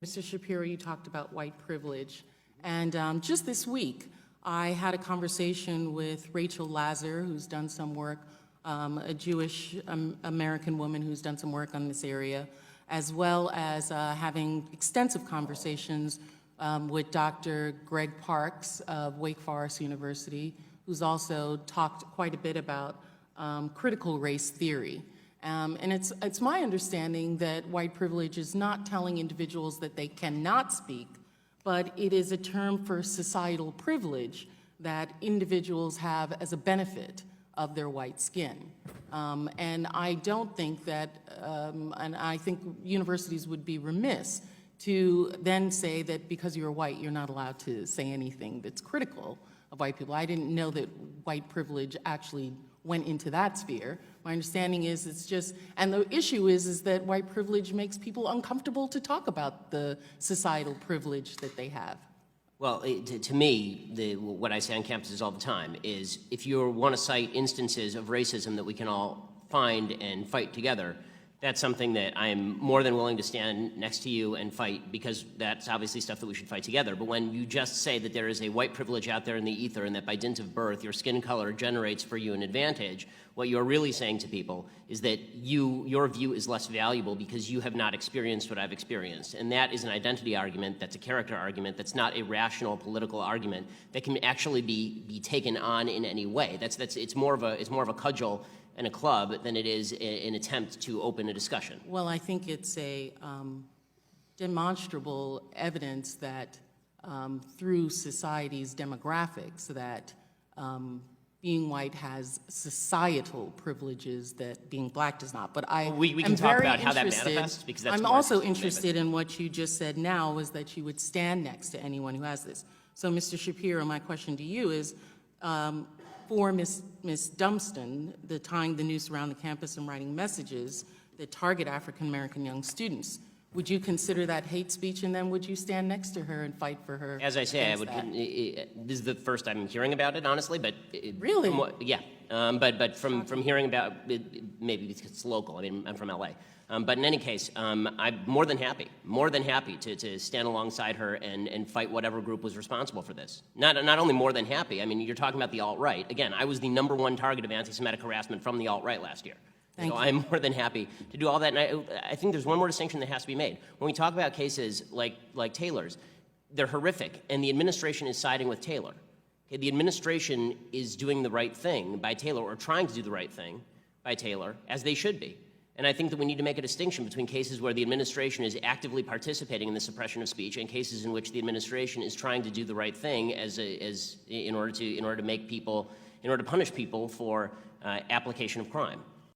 Mr. Shapiro, you talked about white privilege, and just this week, I had a conversation with Rachel Lazar, who's done some work, a Jewish American woman who's done some work on this area, as well as having extensive conversations with Dr. Greg Parks of Wake Forest University, who's also talked quite a bit about critical race theory. And it's my understanding that white privilege is not telling individuals that they cannot speak, but it is a term for societal privilege that individuals have as a benefit of their white skin. And I don't think that, and I think universities would be remiss to then say that because you're white, you're not allowed to say anything that's critical of white people. I didn't know that white privilege actually went into that sphere. My understanding is it's just, and the issue is that white privilege makes people uncomfortable to talk about the societal privilege that they have. Well, to me, what I say on campuses all the time is if you want to cite instances of racism that we can all find and fight together, that's something that I'm more than willing to stand next to you and fight, because that's obviously stuff that we should fight together. But when you just say that there is a white privilege out there in the ether and that by dint of birth your skin color generates for you an advantage, what you're really saying to people is that your view is less valuable because you have not experienced what I've experienced. And that is an identity argument, that's a character argument, that's not a rational political argument that can actually be taken on in any way. It's more of a cudgel and a club than it is an attempt to open a discussion. Well, I think it's a demonstrable evidence that through society's demographics that being white has societal privileges that being black does not. But we can talk about how that manifests, because that's I'm also interested in what you just said now, is that you would stand next to anyone who has this. So, Mr. Shapiro, my question to you is, for Ms. Dunston, the tying the noose around the campus and writing messages that target African-American young students, would you consider that hate speech, and then would you stand next to her and fight for her? As I say, I would. This is the first I'm hearing about it, honestly. But really, yeah. But from hearing about it, maybe because it's local. I mean, I'm from LA. But in any case, I'm more than happy to stand alongside her and fight whatever group was responsible for this. Not only more than happy. I mean, you're talking about the alt-right. Again, I was the #1 target of anti-Semitic harassment from the alt-right last year. So I'm more than happy to do all that. And I think there's one more distinction that has to be made. When we talk about cases like Taylor's, they're horrific, and the administration is siding with Taylor. Okay, the administration is doing the right thing by Taylor, or trying to do the right thing by Taylor, as they should be. And I think that we need to make a distinction between cases where the administration is actively participating in the suppression of speech and cases in which the administration is trying to do the right thing in order to punish people for application of crime.